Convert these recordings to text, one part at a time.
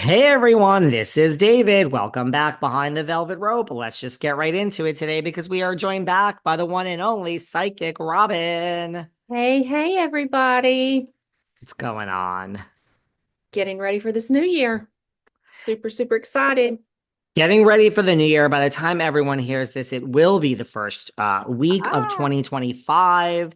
Hey everyone, this is David. Welcome back behind the velvet rope. Let's just get right into it today because we are joined back by the one and only psychic Robbin. Hey, hey, everybody. What's going on? Getting ready for this new year. Super, super excited. Getting ready for the new year. By the time everyone hears this, it will be the first week of Ah, 2025.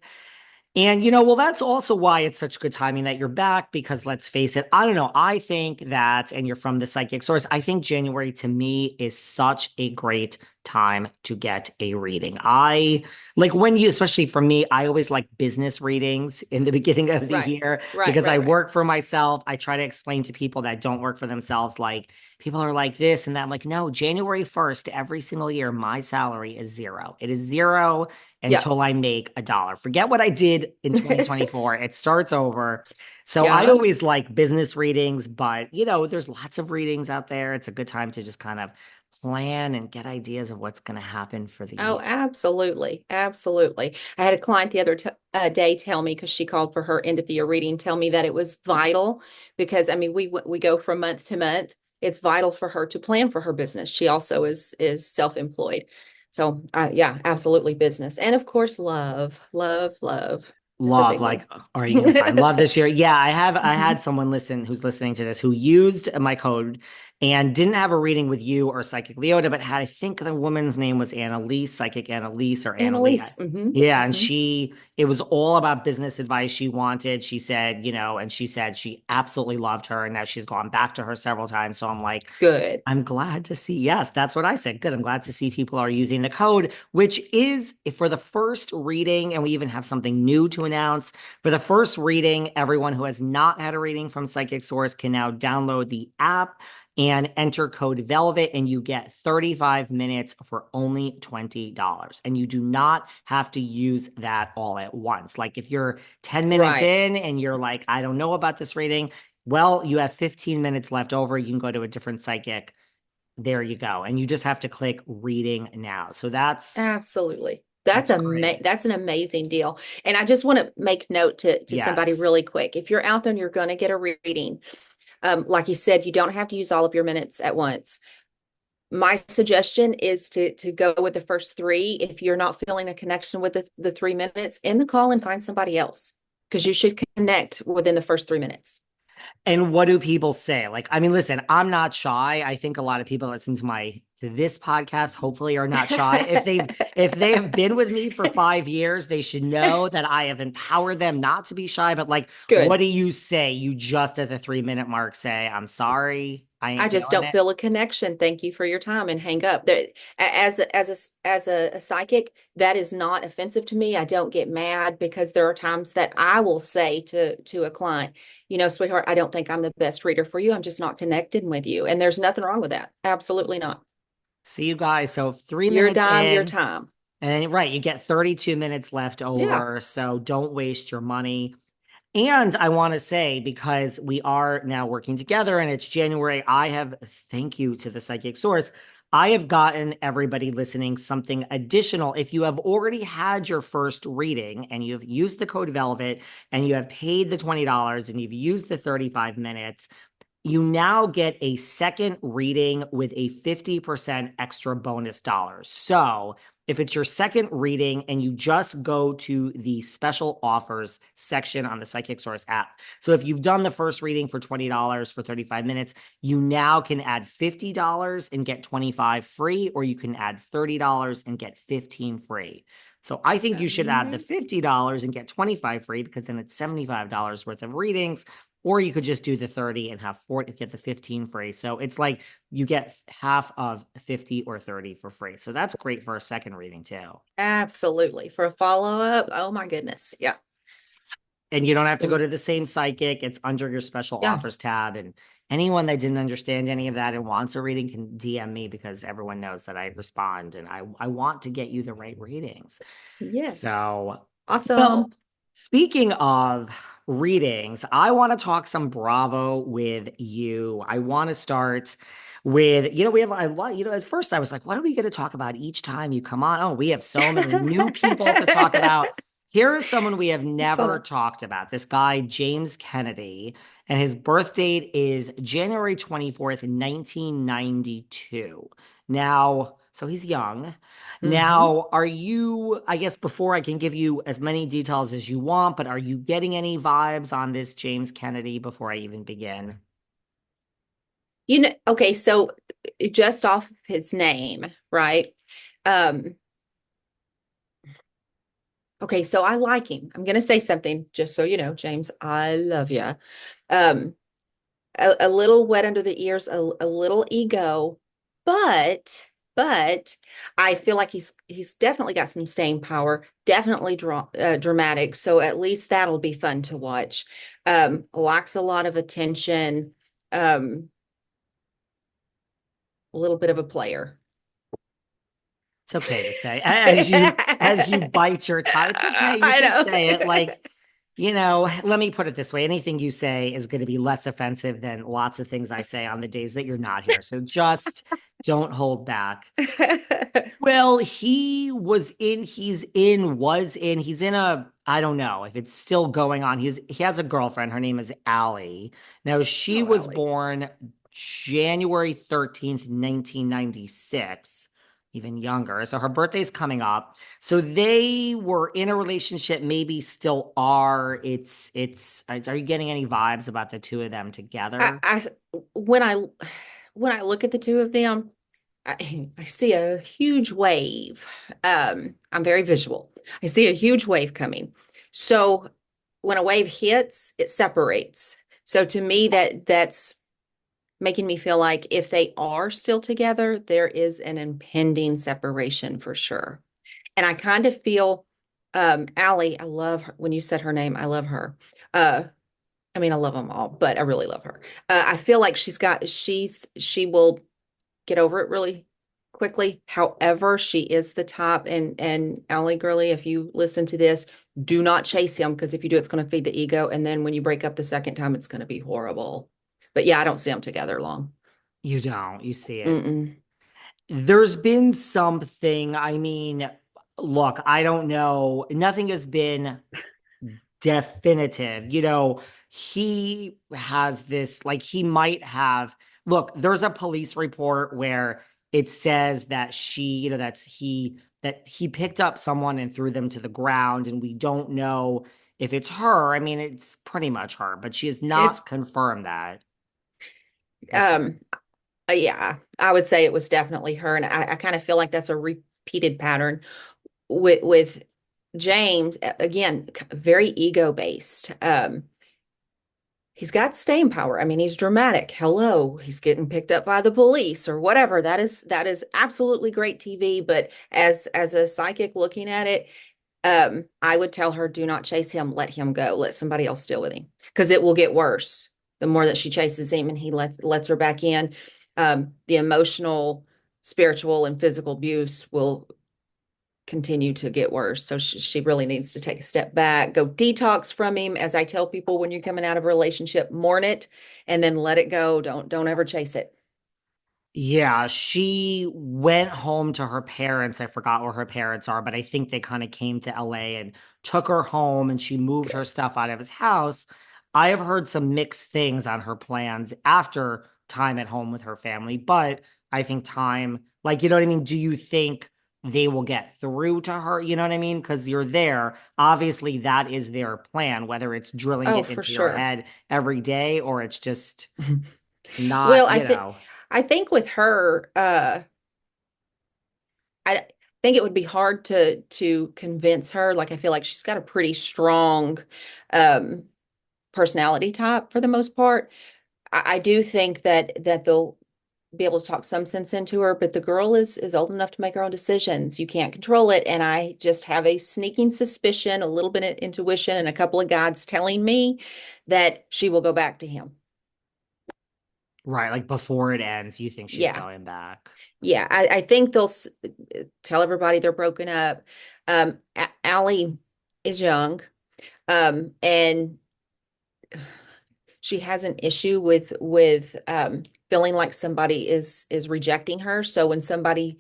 And, well, that's also why it's such good timing that you're back because let's face it, I don't know. I think that, and you're from the psychic source, I think January to me is such a great time to get a reading. I like when you, especially for me, I always like business readings in the beginning of the right, year right, because I right, right. work for myself. I try to explain to people that don't work for themselves, like, people are like this and that. I'm like, no, January 1st, every single year, my salary is zero. It is zero Yeah. until I make a dollar. Forget what I did in 2024. It starts over. So I Yeah. always like business readings, but there's lots of readings out there. It's a good time to just kind of plan and get ideas of what's going to happen for the Oh, year. absolutely. Absolutely. I had a client the other t day tell me, because she called for her end of year reading, tell me that it was vital because, I mean, we go from month to month. It's vital for her to plan for her business. She also is self-employed. So, yeah, absolutely business. And of course, love, love, love is a Love, big like, one. are you gonna find love this year? Yeah, I had someone who's listening to this who used my code and didn't have a reading with you or Psychic Leota, but had, I think the woman's name was Annalise, Psychic Annalise or Annalie. Annalise. Hmm. Yeah, and Hmm. it was all about business advice she wanted. She said, and she said she absolutely loved her and now she's gone back to her several times. So I'm like, Good. I'm glad to see. Yes, that's what I said. Good. I'm glad to see people are using the code, which is for the first reading. And we even have something new to announce. For the first reading, everyone who has not had a reading from Psychic Source can now download the app and enter code Velvet, and you get 35 minutes for only $20. And you do not have to use that all at once. Like if you're 10 minutes Right. in and you're like, I don't know about this reading, well, you have 15 minutes left over. You can go to a different psychic. There you go. And you just have to click reading now. So Absolutely. that's great. That's an amazing deal. And I just want to make note to somebody Yes. really quick. If you're out there and you're going to get a reading, like you said, you don't have to use all of your minutes at once. My suggestion is to go with the first three. If you're not feeling a connection with the 3 minutes, end the call and find somebody else because you should connect within the first 3 minutes. And what do people say? Like, I mean, listen, I'm not shy. I think a lot of people that listen to this podcast hopefully are not shy. If they have been with me for 5 years, they should know that I have empowered them not to be shy. But like, what Good. do you say? You just at the 3 minute mark say, I'm sorry, I I ain't just feeling don't it. feel a connection. Thank you for your time and hang up. As a psychic, that is not offensive to me. I don't get mad because there are times that I will say to a client, sweetheart, I don't think I'm the best reader for you. I'm just not connecting with you. And there's nothing wrong with that. Absolutely not. See you guys. So three Your minutes dime, your in. time. And right, you get 32 minutes left Yeah. over, so don't waste your money. And I want to say, because we are now working together and it's January, thank you to the Psychic Source. I have gotten everybody listening something additional. If you have already had your first reading and you've used the code Velvet and you have paid the $20 and you've used the 35 minutes, you now get a second reading with a 50% extra bonus dollars. So if it's your second reading and you just go to the special offers section on the Psychic Source app. So if you've done the first reading for $20 for 35 minutes, you now can add $50 and get 25 free, or you can add $30 and get 15 free. So I think you should add the Nice. $50 and get 25 free because then it's $75 worth of readings, or you could just do the 30 and have 40, get the 15 free. So it's like you get half of 50 or 30 for free. So that's great for a second reading too. Absolutely. For a follow-up, oh my goodness. Yeah. And you don't have to go to the same psychic. It's under your special Yeah. offers tab. And anyone that didn't understand any of that and wants a reading can DM me because everyone knows that I respond and I want to get you the right readings. Yes. So, well, Awesome. speaking of readings, I want to talk some Bravo with you. I want to start with, we have a lot, at first I was like, what are we going to talk about each time you come on? Oh, we have so many new people to talk about. Here is someone we have So, never talked about. This guy, James Kennedy, and his birth date is January 24th, 1992. Now, so he's young. mhm. Now, are you, I guess before I can give you as many details as you want, but are you getting any vibes on this James Kennedy before I even begin? Okay, so just off of his name, right? Um, okay, so I like him. I'm gonna say something just so you know, James, I love you. Um, a little wet under the ears, a little ego, but but I feel like he's definitely got some staying power, definitely dramatic. So at least that'll be fun to watch. Lacks a lot of attention. Um, a little bit of a player. It's okay to say. As you bite your tongue, it's okay. You I could know. say it let me put it this way. Anything you say is going to be less offensive than lots of things I say on the days that you're not here. So just don't hold back. Well, he's in I don't know if it's still going on. He has a girlfriend. Her name is Ally. Now, she Oh, was Allie. born January 13th, 1996, even younger. So her birthday's coming up. So they were in a relationship, maybe still are. Are you getting any vibes about the two of them I, together? I when I when I look at the two of them, I see a huge wave. I'm very visual. I see a huge wave coming. So when a wave hits, it separates. So to me, that's making me feel like if they are still together, there is an impending separation for sure. And I kind of feel Allie, I love her. When you said her name, I love her. Uh, I mean, I love them all, but I really love her. I feel like she will get over it really quickly. However, she is the top. And Allie Gurley, if you listen to this, do not chase him because if you do, it's going to feed the ego. And then when you break up the second time, it's going to be horrible. But yeah, I don't see them together long. You don't. You see it. Mm-mm. There's been something, I mean, look, I don't know. Nothing has been definitive. He has this, like, he might have, look, there's a police report where it says that that he picked up someone and threw them to the ground, and we don't know if it's her. I mean, it's pretty much her, but she has It's not confirmed that. What's up? um yeah, I would say it was definitely her. And I kind of feel like that's a repeated pattern with James, again, very ego based. He's got staying power. I mean, he's dramatic. Hello, he's getting picked up by the police or whatever. That is absolutely great TV. But as a psychic looking at it, I would tell her, do not chase him. Let him go. Let somebody else deal with him because it will get worse the more that she chases him and he lets her back in. The emotional, spiritual, and physical abuse will continue to get worse. So she really needs to take a step back, go detox from him. As I tell people, when you're coming out of a relationship, mourn it and then let it go. Don't ever chase it. Yeah, she went home to her parents. I forgot where her parents are, but I think they kind of came to LA and took her home and she moved her Good. stuff out of his house. I have heard some mixed things on her plans after time at home with her family, but I think you know what I mean? Do you think they will get through to her? You know what I mean? Because you're there. Obviously, that is their plan, whether it's drilling Oh, it for into your sure. head every day or it's just Well, not, I think with her, I think it would be hard to convince her. Like I feel like she's got a pretty strong um personality type for the most part. I do think that they'll be able to talk some sense into her, but the girl is old enough to make her own decisions. You can't control it. And I just have a sneaking suspicion, a little bit of intuition, and a couple of guides telling me that she will go back to him. right, like before it ends, you think she's Yeah. going back. Yeah. I think they'll tell everybody they're broken up. Allie is young. And she has an issue with feeling like somebody is rejecting her. So when somebody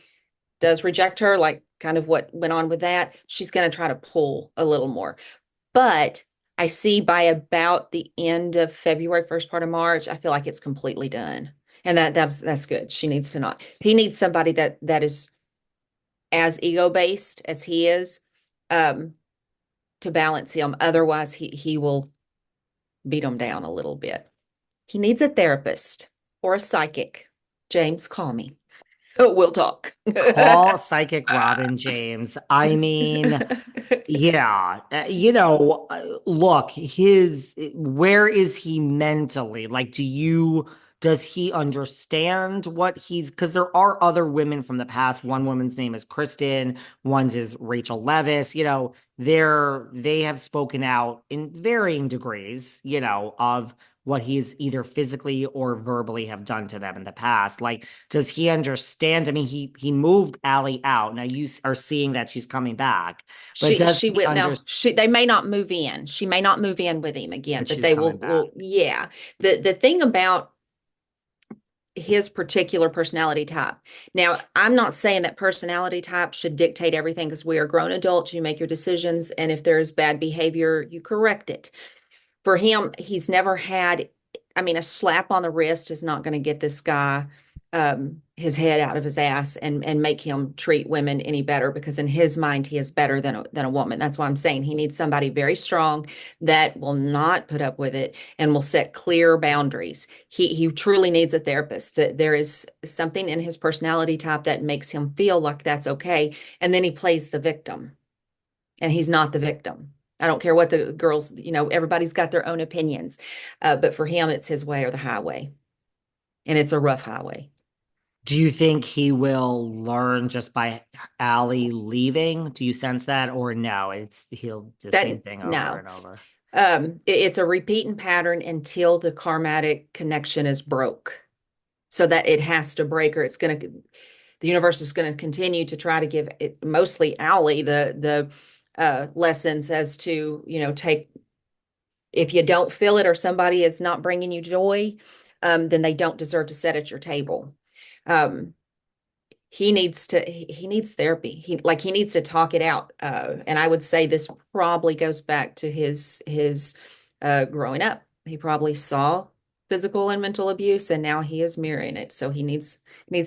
does reject her, like kind of what went on with that, she's going to try to pull a little more. But I see by about the end of February, first part of March, I feel like it's completely done. And that's good. She needs to not. He needs somebody that is as ego based as he is, um, to balance him. Otherwise, he will beat him down a little bit. He needs a therapist or a psychic. James, call me. Oh, we'll talk. Call psychic Robbin James. I mean, yeah, look, where is he mentally? Like, does he understand what because there are other women from the past. One woman's name is Kristen, one's is Rachel Leviss. They have spoken out in varying degrees, of what he's either physically or verbally have done to them in the past. Like, does he understand? I mean, he moved Ally out. Now you are seeing that she's coming back, but does She he will now. understand? They may not move in. She may not move in with him again, But but she's they coming back. will yeah. The thing about his particular personality type. Now, I'm not saying that personality type should dictate everything because we are grown adults. You make your decisions, and if there's bad behavior, you correct it. For him, he's never had, I mean, a slap on the wrist is not going to get this guy his head out of his ass and make him treat women any better, because in his mind he is better than a woman. That's why I'm saying he needs somebody very strong that will not put up with it and will set clear boundaries. He truly needs a therapist. That there is something in his personality type that makes him feel like that's okay, and then he plays the victim, and he's not the victim. I don't care what the girls, everybody's got their own opinions. But for him, it's his way or the highway. And it's a rough highway. Do you think he will learn just by Ally leaving? Do you sense that, or no? He'll the same That, thing over no. and over. It's a repeating pattern until the karmatic connection is broke. So that it has to break, or the universe is going to continue to try to give it, mostly Ally, the lessons as to, take, if you don't feel it or somebody is not bringing you joy, then they don't deserve to sit at your table. Um, he needs therapy. He needs to talk it out. And I would say this probably goes back to his growing up. He probably saw physical and mental abuse, and now he is mirroring it. So he needs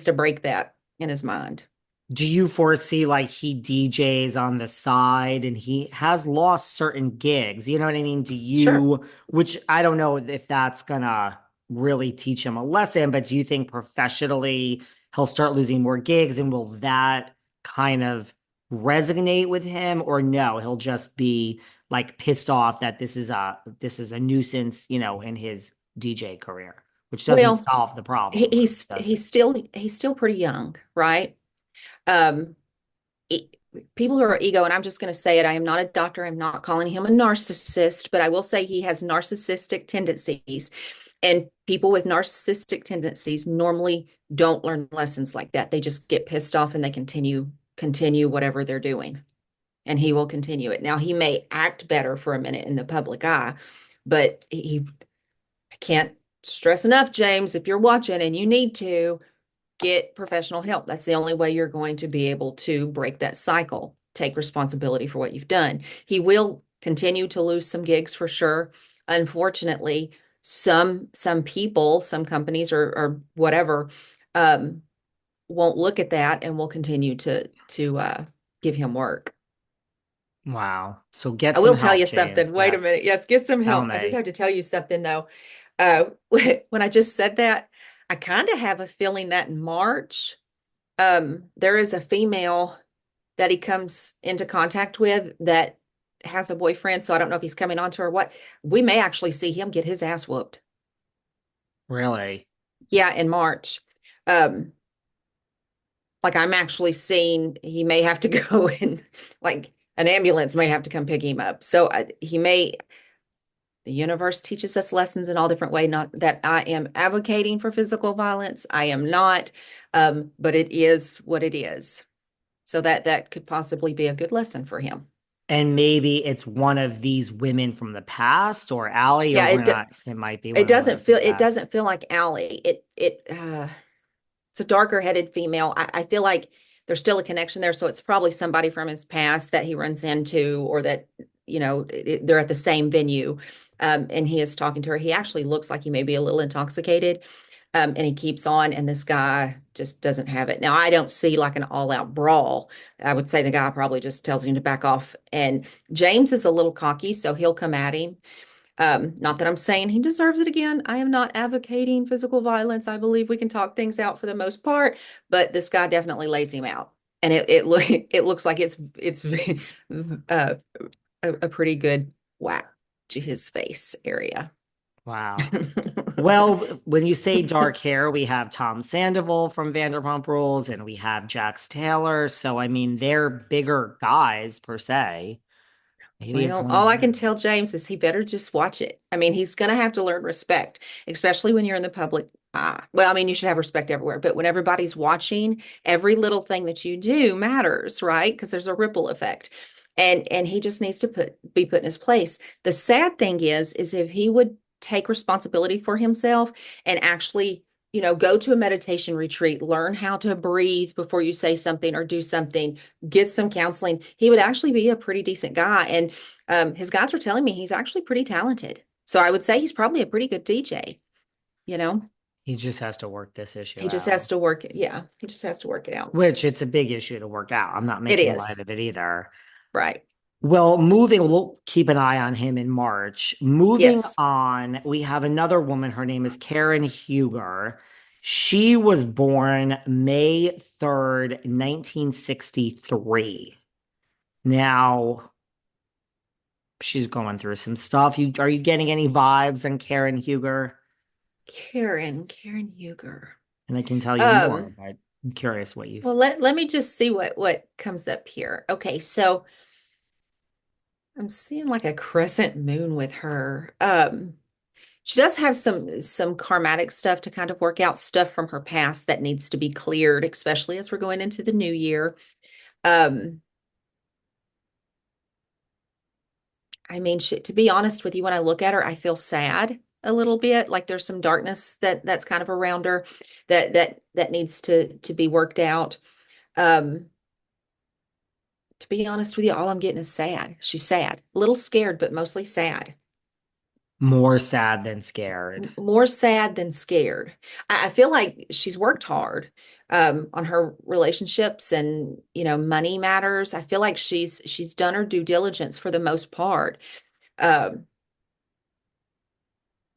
to break that in his mind. Do you foresee like he DJs on the side and he has lost certain gigs? You know what I mean? Sure. Which I don't know if that's gonna really teach him a lesson, but do you think professionally he'll start losing more gigs and will that kind of resonate with him, or no, he'll just be like pissed off that this is a nuisance, in his DJ career, which doesn't Well, solve the problem, does it? he's still pretty young, right? Um, e- People who are ego, and I'm just going to say it, I am not a doctor. I'm not calling him a narcissist, but I will say he has narcissistic tendencies. And people with narcissistic tendencies normally don't learn lessons like that. They just get pissed off and they continue whatever they're doing. And he will continue it. Now, he may act better for a minute in the public eye, but I can't stress enough, James, if you're watching and you need to, get professional help. That's the only way you're going to be able to break that cycle. Take responsibility for what you've done. He will continue to lose some gigs for sure. Unfortunately, some people, some companies or whatever, um, won't look at that and will continue to give him work. Wow. So get I some will tell help, you something. James. Wait a minute. Yes. Yes, get some Tell help. I just me. have to tell you something though. Uh, when I just said that, I kind of have a feeling that in March, there is a female that he comes into contact with that has a boyfriend. So I don't know if he's coming on to her or what. We may actually see him get his ass whooped. Really? Yeah, in March. Um, like I'm actually seeing he may have to go in, like an ambulance may have to come pick him up. So he may, the universe teaches us lessons in all different ways. Not that I am advocating for physical violence. I am not, but it is what it is. So that could possibly be a good lesson for him. And maybe it's one of these women from the past or Allie, or Yeah, we're not, it might be one of the women from the it past. doesn't feel like Allie. It's a darker headed female. I feel like there's still a connection there. So it's probably somebody from his past that he runs into, or that, they're at the same venue. And he is talking to her. He actually looks like he may be a little intoxicated. And he keeps on, and this guy just doesn't have it. Now, I don't see like an all-out brawl. I would say the guy probably just tells him to back off. And James is a little cocky, so he'll come at him. Not that I'm saying he deserves it again. I am not advocating physical violence. I believe we can talk things out for the most part, but this guy definitely lays him out. And it looks like it's uh, a pretty good whack to his face area. Wow. Well, when you say dark hair, we have Tom Sandoval from Vanderpump Rules and we have Jax Taylor. So, I mean, they're bigger guys per se. Maybe it's Well, one of all I can them. tell James is he better just watch it. I mean, he's going to have to learn respect, especially when you're in the public eye. Well, I mean, you should have respect everywhere, but when everybody's watching, every little thing that you do matters, right? Because there's a ripple effect. And he just needs to be put in his place. The sad thing is if he would take responsibility for himself and actually, go to a meditation retreat, learn how to breathe before you say something or do something, get some counseling, he would actually be a pretty decent guy. And his guys were telling me he's actually pretty talented. So I would say he's probably a pretty good DJ, you know? He just has to work this issue He just has out, to work it. Yeah, he just has to work it out. which it's a big issue to work out. I'm not It making light is. of it either. Right. Well, we'll keep an eye on him in March. Moving Yes. on, we have another woman. Her name is Karen Huger. She was born May 3rd, 1963. Now, she's going through some stuff. Are you getting any vibes on Karen Huger? Karen Huger. And I can tell you more, Um, but I'm curious what you've. well, let me just see what comes up here. Okay, so I'm seeing like a crescent moon with her. She does have some karmatic stuff to kind of work out, stuff from her past that needs to be cleared, especially as we're going into the new year. Um, I mean, to be honest with you, when I look at her, I feel sad a little bit. Like there's some darkness that's kind of around her that needs to be worked out. Um, to be honest with you, all I'm getting is sad. She's sad, a little scared, but mostly sad. More sad than scared. More sad than scared. I feel like she's worked hard on her relationships and money matters. I feel like she's done her due diligence for the most part, um,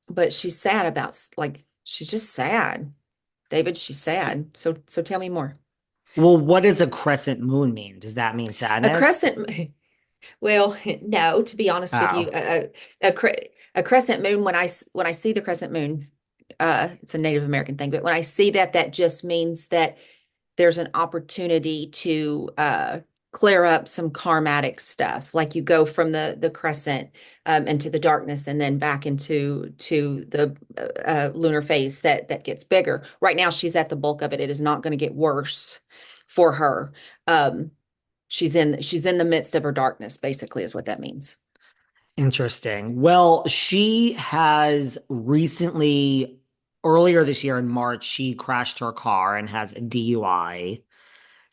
but she's sad about like she's just sad. David, she's sad. So tell me more. Well, what does a crescent moon mean? Does that mean A sadness? crescent. Well, no, to be honest with you, Oh, a, a crescent moon, when I see the crescent moon, it's a Native American thing, but when I see that, that just means that there's an opportunity to clear up some karmatic stuff. Like you go from the crescent into the darkness and then back to the lunar phase that gets bigger. Right now, she's at the bulk of it. It is not going to get worse for her. Um, she's in the midst of her darkness, basically, is what that means. interesting. Well, she has recently, earlier this year in March, she crashed her car and has a DUI.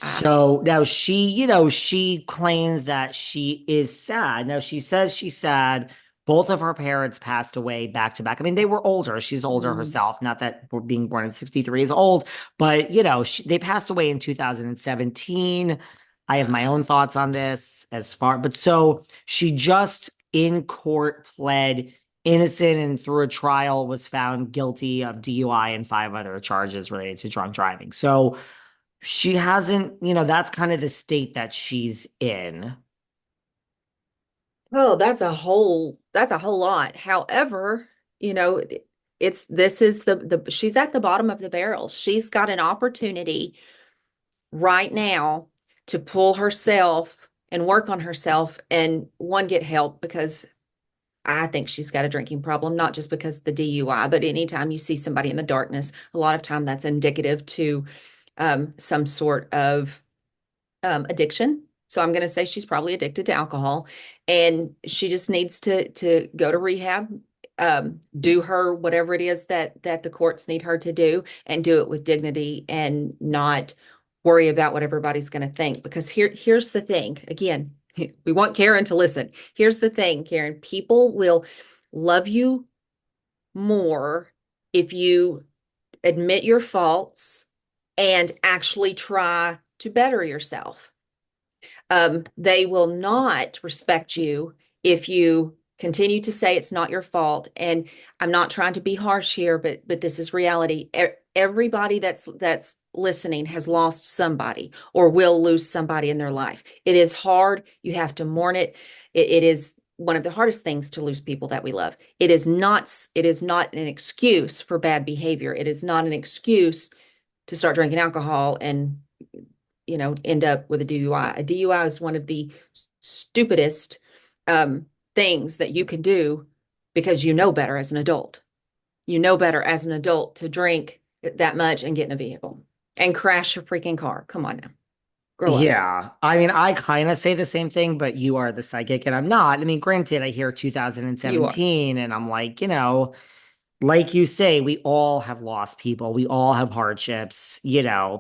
Ah, So now she claims that she is sad. Now she says she's sad. Both of her parents passed away back to back. I mean, they were older. She's older mm, herself. Not that being born in 63 is old, but they passed away in 2017. I have my ah. own thoughts on this but so she just in court pled innocent and through a trial was found guilty of DUI and five other charges related to drunk driving. So she hasn't, that's kind of the state that she's in. Oh, that's a whole lot. However, you know, it's this is the she's at the bottom of the barrel. She's got an opportunity right now to pull herself and work on herself and one get help because I think she's got a drinking problem, not just because of the DUI, but anytime you see somebody in the darkness, a lot of time that's indicative to some sort of addiction. So I'm going to say she's probably addicted to alcohol, and she just needs to go to rehab, do her whatever it is that the courts need her to do, and do it with dignity and not worry about what everybody's going to think. Because here's the thing. Again, we want Karen to listen. Here's the thing, Karen. People will love you more if you admit your faults and actually try to better yourself. They will not respect you if you continue to say it's not your fault. And I'm not trying to be harsh here, but this is reality. Everybody that's listening has lost somebody or will lose somebody in their life. It is hard. You have to mourn it. It is one of the hardest things to lose people that we love. It is not an excuse for bad behavior. It is not an excuse to start drinking alcohol and end up with a DUI. A DUI is one of the stupidest things that you can do because you know better as an adult. You know better as an adult to drink that much and get in a vehicle and crash your freaking car. Come on now. Grow up. Yeah. I mean, I kind of say the same thing, but you are the psychic and I'm not. I mean, granted, I hear You are. 2017 and I'm like, like you say, we all have lost people. We all have hardships.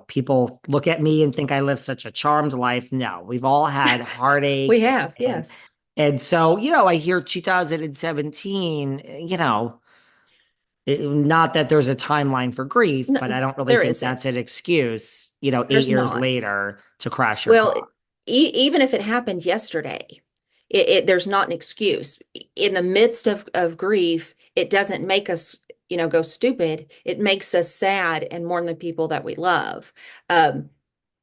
People look at me and think I live such a charmed life. No, we've all had We heartache. have, And, yes. and so, I hear 2017, not that there's a timeline for grief, but I No, don't really there think that's isn't. an excuse, 8 There's years not. later to crash your Well, car. even if it happened yesterday, there's not an excuse. In the midst of grief, it doesn't make us, go stupid. It makes us sad and mourn the people that we love. Um,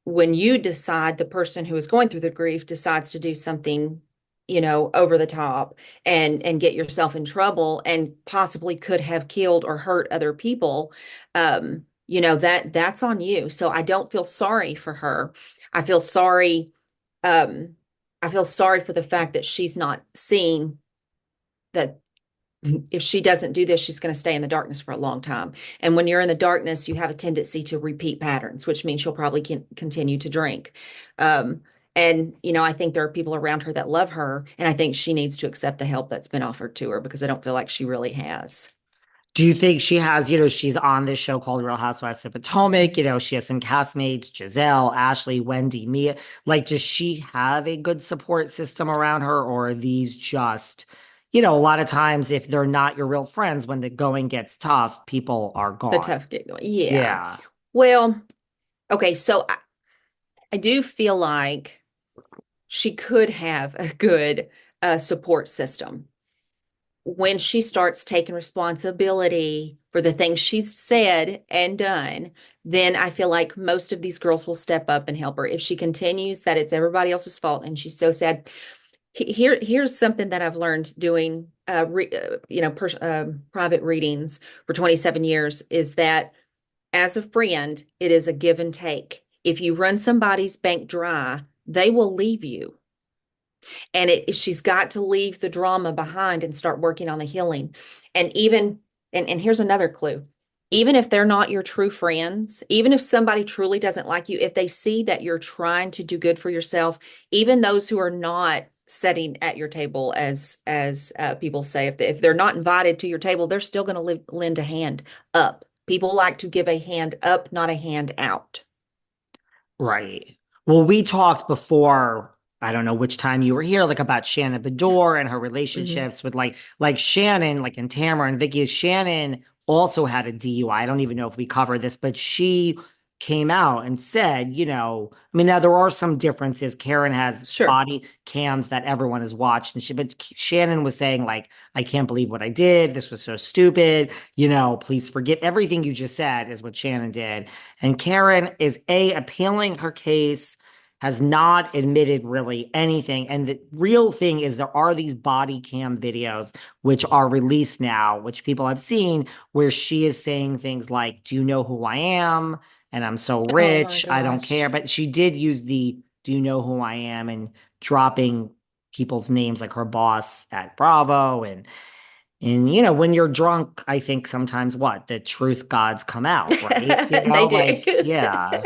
when you decide, the person who is going through the grief decides to do something, over the top and get yourself in trouble and possibly could have killed or hurt other people, that's on you. So I don't feel sorry for her. I feel sorry. Um, I feel sorry for the fact that she's not seeing that if she doesn't do this, she's going to stay in the darkness for a long time. And when you're in the darkness, you have a tendency to repeat patterns, which means she'll probably continue to drink. Um, and, I think there are people around her that love her. And I think she needs to accept the help that's been offered to her because I don't feel like she really has. Do you think she has, she's on this show called Real Housewives of Potomac, she has some castmates, Gizelle, Ashley, Wendy, Mia. Like, does she have a good support system around her, or are these just, a lot of times if they're not your real friends, when the going gets tough, people are The gone. tough get going. Yeah. Yeah. Well, okay. So I do feel like she could have a good support system when she starts taking responsibility for the things she's said and done. Then I feel like most of these girls will step up and help her. If she continues that it's everybody else's fault and she's so sad, here's something that I've learned doing private readings for 27 years is that as a friend, it is a give and take. If you run somebody's bank dry, they will leave you. And she's got to leave the drama behind and start working on the healing. And and here's another clue. Even if they're not your true friends, even if somebody truly doesn't like you, if they see that you're trying to do good for yourself, even those who are not sitting at your table, as people say, if they're not invited to your table, they're still going to lend a hand up. People like to give a hand up, not a hand out. Right. Well, we talked before, I don't know which time you were here, like about Shannon Bedore and her Mhm. relationships with like Shannon, like and Tamara and Vicky. Shannon also had a DUI. I don't even know if we covered this, but she came out and said, I mean, now there are some differences. Karen has Sure. body cams that everyone has watched, but Shannon was saying, like, I can't believe what I did. This was so stupid. Please forgive everything you just said, is what Shannon did. And Karen is appealing her case, has not admitted really anything. And the real thing is there are these body cam videos which are released now, which people have seen, where she is saying things like, "Do you know who I am? And I'm so Oh my rich, I don't care." gosh. But she did use the "Do you know who I am?" and dropping people's names, like her boss at Bravo. And when you're drunk, I think sometimes what? The truth gods come out, right? They Like, do. yeah.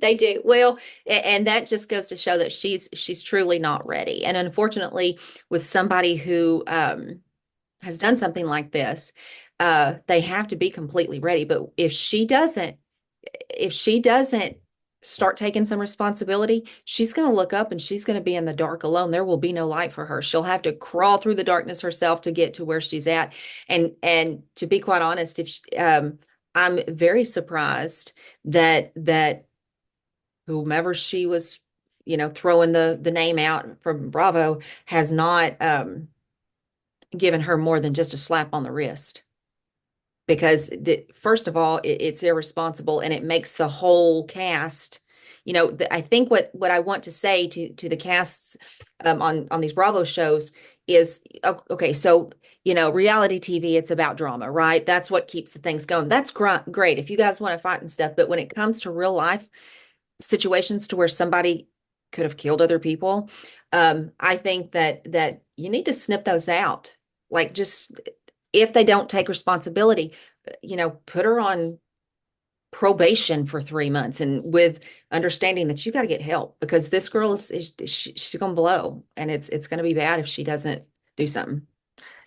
They do. Well, and that just goes to show that she's truly not ready. And unfortunately, with somebody who has done something like this, they have to be completely ready. But if she doesn't start taking some responsibility, she's going to look up and she's going to be in the dark alone. There will be no light for her. She'll have to crawl through the darkness herself to get to where she's at. And to be quite honest, if she, I'm very surprised that whomever she was, throwing the name out from Bravo has not given her more than just a slap on the wrist. Because first of all, it's irresponsible and it makes the whole cast. I think what I want to say to the casts on these Bravo shows is okay. So reality TV, it's about drama, right? That's what keeps the things going. That's great if you guys want to fight and stuff. But when it comes to real life situations to where somebody could have killed other people, I think that you need to snip those out. Like, just if they don't take responsibility, put her on probation for 3 months, and with understanding that you got to get help, because this girl she's going to blow, and it's going to be bad if she doesn't do something.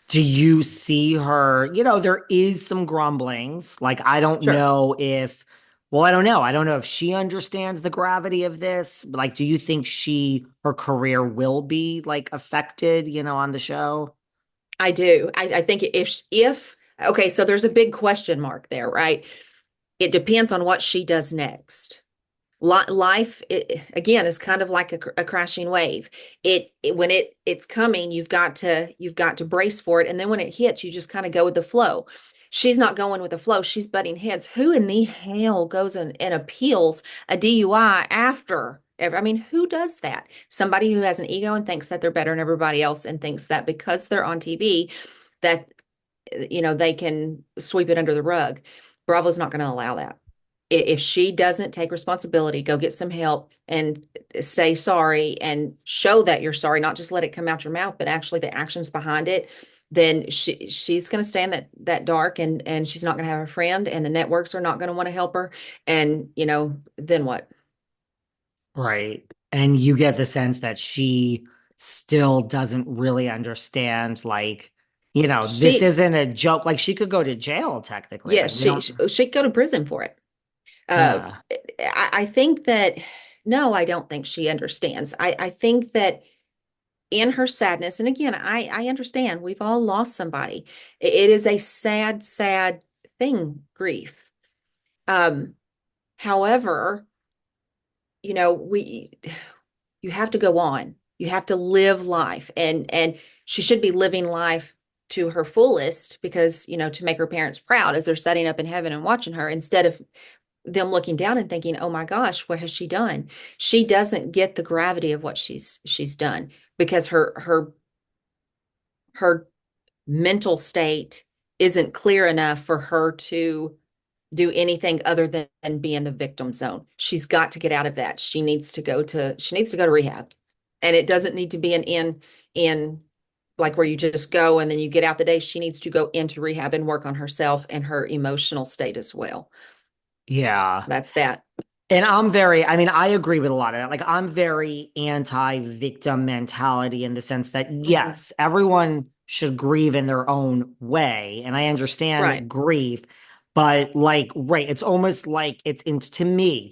Do you see her? There is some grumblings. Like, I don't Sure. know if, well, I don't know. I don't know if she understands the gravity of this. Like, do you think her career will be like affected, on the show? I do. I think if okay, so there's a big question mark there, right? It depends on what she does next. Life, again, is kind of like a crashing wave. When it's coming, you've got to brace for it, and then when it hits, you just kind of go with the flow. She's not going with the flow. She's butting heads. Who in the hell goes and appeals a DUI after? I mean, who does that? Somebody who has an ego and thinks that they're better than everybody else, and thinks that because they're on TV, that they can sweep it under the rug. Bravo's not going to allow that. If she doesn't take responsibility, go get some help and say sorry and show that you're sorry, not just let it come out your mouth, but actually the actions behind it, then she's going to stay in that dark, and she's not going to have a friend, and the networks are not going to want to help her. And then what? Right. And you get the sense that she still doesn't really understand, like, this She, isn't a joke. Like, she could go to jail technically. Like, yes, we don't, she could go to prison for it. Uh, yeah. I think that, no, I don't think she understands. I think that in her sadness, and again, I understand we've all lost somebody. It is a sad, sad thing, grief. Um, However, we you have to go on. You have to live life, and she should be living life to her fullest, because to make her parents proud as they're setting up in heaven and watching her, instead of them looking down and thinking, "Oh my gosh, what has she done?" She doesn't get the gravity of what she's done, because her mental state isn't clear enough for her to do anything other than be in the victim zone. She's got to get out of that. She needs to go to rehab. And it doesn't need to be an in like where you just go and then you get out the day. She needs to go into rehab and work on herself and her emotional state as well. Yeah. That's that. And I mean, I agree with a lot of that. Like, I'm very anti-victim mentality in the sense that, Mhm. yes, everyone should grieve in their own way. And I Right. understand grief, but like, right, it's almost like just to me,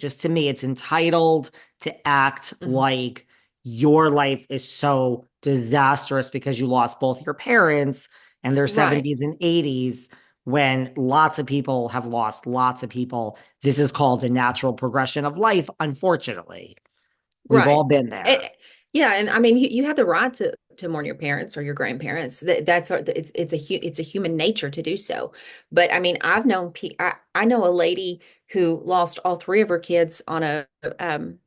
it's entitled to act Mhm. like your life is so disastrous because you lost both your parents in their Right. 70s and 80s, when lots of people have lost lots of people. This is called a natural progression of life, unfortunately. We've all Right. been there. Eh, yeah, and I mean, you have the right to mourn your parents or your grandparents. It's a human nature to do so. But I mean, I know a lady who lost all three of her kids um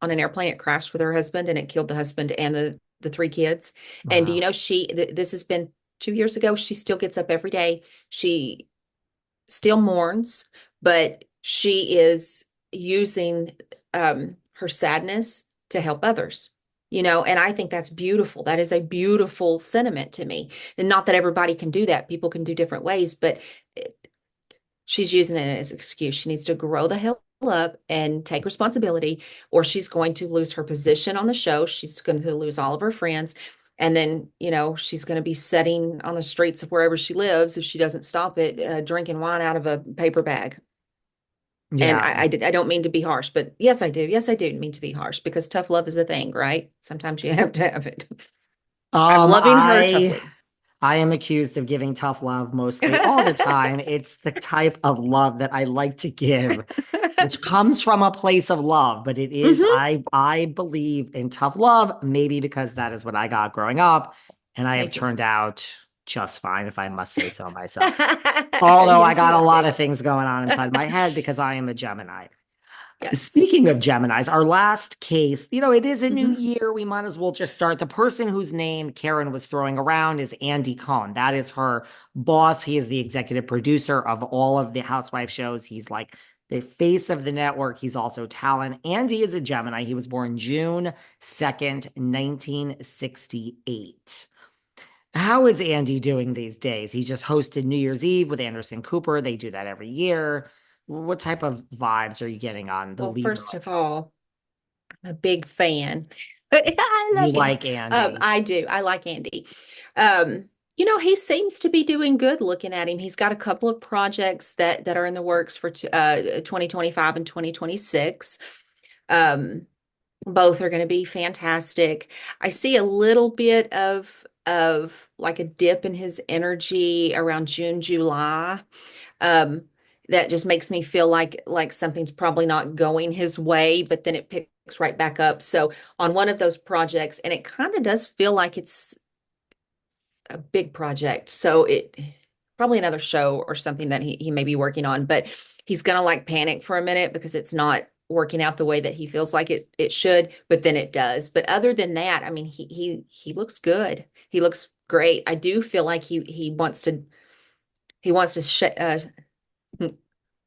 on an airplane. It crashed with her husband, and it killed the husband and the three kids. And Wow. this has been 2 years ago. She still gets up every day. She still mourns, but she is using her sadness to help others. And I think that's beautiful. That is a beautiful sentiment to me. And not that everybody can do that. People can do different ways, but she's using it as an excuse. She needs to grow the hell up and take responsibility, or she's going to lose her position on the show. She's going to lose all of her friends. And then, she's going to be sitting on the streets of wherever she lives if she doesn't stop it, drinking wine out of a paper bag. And Yeah. I don't mean to be harsh, but yes, I do. Yes, I do mean to be harsh because tough love is a thing, right? Sometimes you have to have it. I'm Um, loving her I toughly. I am accused of giving tough love mostly all the time. It's the type of love that I like to give, which comes from a place of love, but it is Hmm. I believe in tough love, maybe because that is what I got growing up, and I Me have too. turned out just fine if I must say so myself. Although I Yes, got you a have, lot of David. things going on inside my head because I am a Gemini. Yes. Speaking of Geminis, our last case, it is a new Hmm. year. We might as well just start. The person whose name Karen was throwing around is Andy Cohen. That is her boss. He is the executive producer of all of the Housewife shows. He's like the face of the network. He's also talent. Andy is a Gemini. He was born June 2nd, 1968. How is Andy doing these days? He just hosted New Year's Eve with Anderson Cooper. They do that every year. What type of vibes are you getting on the Well, leader first of of all, I'm a big fan. I You love him. like Andy? I do. I like Andy. He seems to be doing good looking at him. He's got a couple of projects that are in the works for 2025 and 2026. Um, Both are going to be fantastic. I see a little bit of like a dip in his energy around June, July. Um, that just makes me feel like something's probably not going his way, but then it picks right back up. So on one of those projects, and it kind of does feel like it's a big project. So it probably another show or something that he may be working on, but he's gonna like panic for a minute because it's not working out the way that he feels like it should, but then it does. But other than that, I mean, he looks good. He looks great. I do feel like he wants to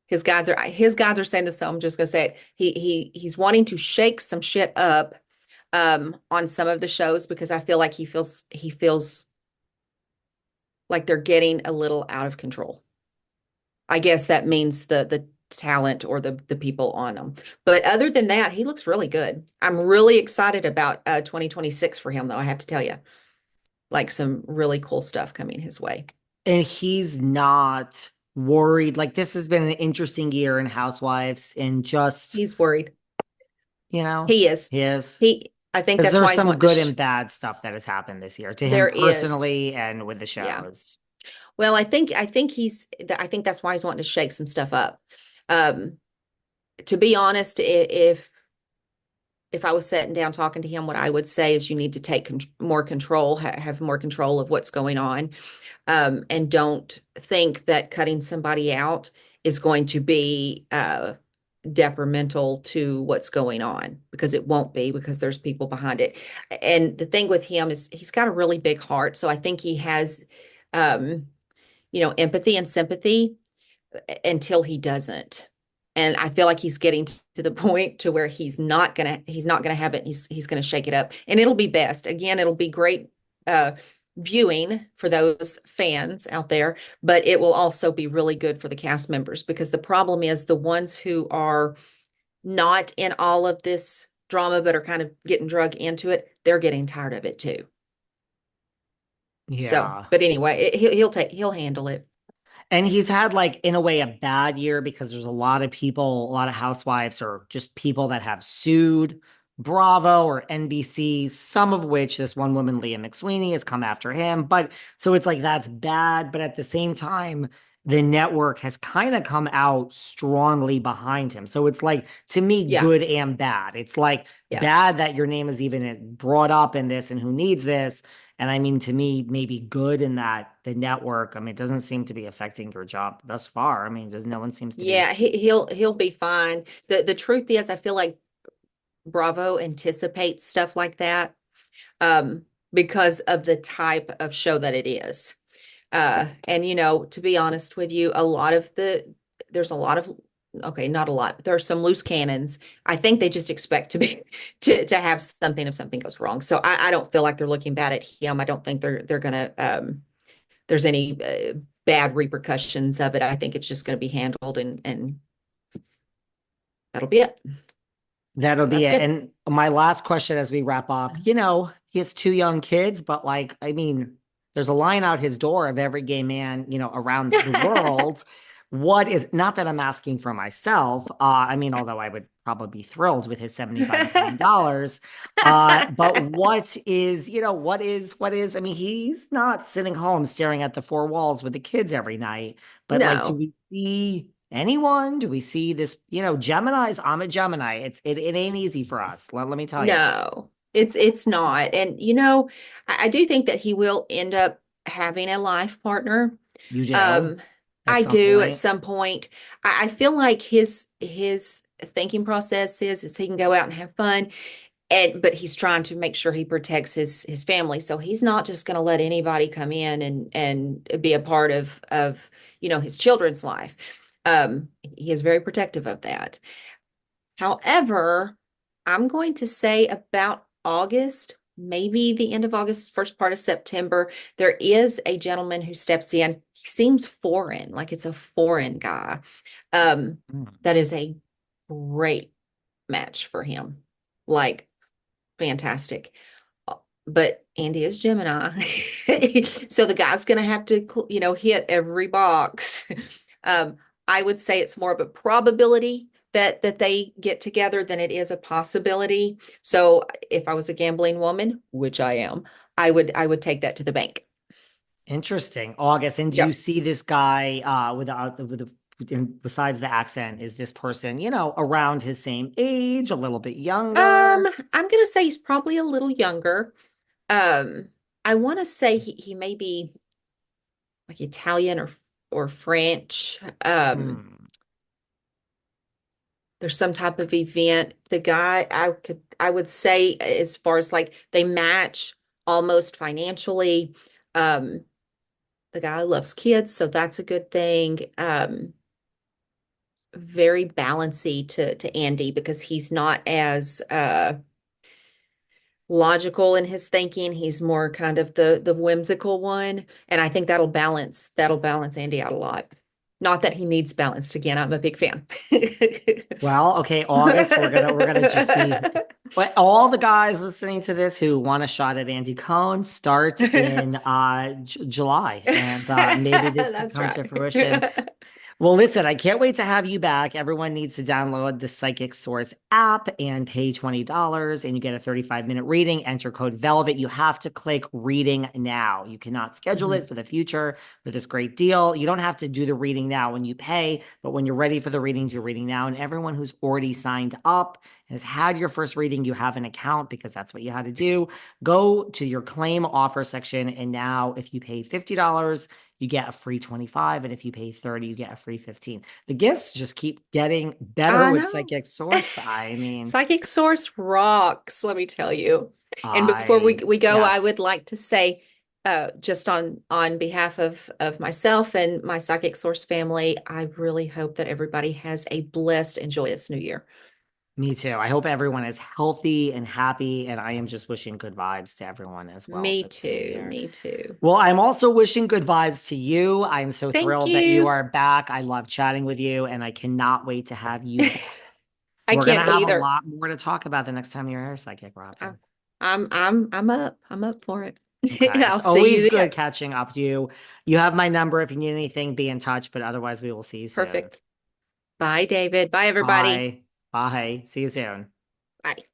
his guys are saying this, so I'm just gonna say it. He's wanting to shake some shit up on some of the shows because I feel like he feels like they're getting a little out of control. I guess that means the talent or the people on them. But other than that, he looks really good. I'm really excited about 2026 for him, though, I have to tell you. Like some really cool stuff coming his way. And he's not worried. Like this has been an interesting year in Housewives, and just He's worried. you know, He is. he is I think because that's there's why he's some wanting to good and bad stuff that has happened this year to him there is. personally and with the Yeah. shows. Well, I think that's why he's wanting to shake some stuff up. Um, to be honest, if I was sitting down talking to him, what I would say is you need to take more control, have more control of what's going on, and don't think that cutting somebody out is going to be detrimental to what's going on because it won't be because there's people behind it. And the thing with him is he's got a really big heart, so I think he has, um, empathy and sympathy until he doesn't. And I feel like he's getting to the point to where he's not gonna have it. He's gonna shake it up, and it'll be best. Again, it'll be great uh, viewing for those fans out there, but it will also be really good for the cast members because the problem is the ones who are not in all of this drama but are kind of getting drug into it, they're getting tired of it too. So, Yeah. but anyway, he'll handle it. And he's had, like, in a way, a bad year because there's a lot of people, a lot of housewives or just people that have sued Bravo or NBC, some of which this one woman, Leah McSweeney, has come after him. But so it's like that's bad. But at the same time, the network has kind of come out strongly behind him. So it's like, to me, Yeah, good and bad. It's like yeah. bad that your name is even brought up in this and who needs this. And I mean, to me, maybe good in that the network, I mean, it doesn't seem to be affecting your job thus far. I mean, does no one seems to be. Yeah, he'll be fine. The truth is, I feel like Bravo anticipates stuff like that um, because of the type of show that it is. And to be honest with you, there's a lot of okay, not a lot, but there are some loose cannons. I think they just expect to be to have something if something goes wrong. So I don't feel like they're looking bad at him. I don't think they're gonna there's any bad repercussions of it. I think it's just gonna be handled and that'll be it. That'll And be that's it. good. And my last question as we wrap up, he has two young kids, but like, I mean, there's a line out his door of every gay man, around the world. what is, not that I'm asking for myself. I mean, although I would probably be thrilled with his $75 million. But what is, I mean, he's not sitting home staring at the four walls with the kids every night. But like, do No, we see anyone? Do we see this, Geminis? I'm a Gemini. It ain't easy for us. Let me tell you. no, it's not. And I do think that he will end up having a life partner. You do Um, at I some do at point. some point. I feel like his thinking process is he can go out and have fun, but he's trying to make sure he protects his family. So he's not just going to let anybody come in and be a part of his children's life. He is very protective of that. However, I'm going to say about August, maybe the end of August, first part of September, there is a gentleman who steps in. He seems foreign, like it's a foreign guy. Um, Mm. that is a great match for him. Like fantastic. But Andy is Gemini. So the guy's going to have to, hit every box. Um, I would say it's more of a probability that they get together than it is a possibility. So if I was a gambling woman, which I am, I would take that to the bank. Interesting. August. And do you Yep. see this guy besides the accent, is this person, around his same age, a little bit younger? I'm gonna say he's probably a little younger. Um, I want to say he may be like Italian or French. Hmm. There's some type of event. The guy I would say as far as like they match almost financially. Um, the guy loves kids, so that's a good thing. Very balancy to Andy because he's not as logical in his thinking. He's more kind of the whimsical one, and I think that'll balance Andy out a lot. Not that he needs balanced again. I'm a big fan. Well, okay, August, we're gonna just be, but all the guys listening to this who want a shot at Andy Cohen, start in July, and maybe this could That's come to right. fruition. Well, listen, I can't wait to have you back. Everyone needs to download the Psychic Source app and pay $20, and you get a 35-minute reading. Enter code VELVET. You have to click reading now. You cannot schedule it Mhm. for the future for this great deal. You don't have to do the reading now when you pay, but when you're ready for the readings, you're reading now. And everyone who's already signed up has had your first reading, you have an account because that's what you had to do. Go to your claim offer section. And now, if you pay $50, you get a free 25, and if you pay 30, you get a free 15. The gifts just keep getting better I with know. Psychic Source. I mean, Psychic Source rocks, let me tell you. And before we I we go, I yes, would like to say, just on behalf of myself and my Psychic Source family, I really hope that everybody has a blessed and joyous New Year. me too. I hope everyone is healthy and happy, and I am just wishing good vibes to everyone as well Me for this new too. year. Me too. Well, I'm also wishing good vibes to you. I'm so Thank thrilled that you you. are back. I love chatting with you, and I cannot wait to have you back. I We're gonna can't have a either. lot more to talk about the next time you're here, Psychic I- Robin. I'm up. I'm up for it. Okay. It's I'll see always you then. good catching up to you. You have my number. If you need anything, be in touch, but otherwise, we will see you soon. Perfect. Bye, David. Bye, everybody. Bye. Bye. See you soon. Bye.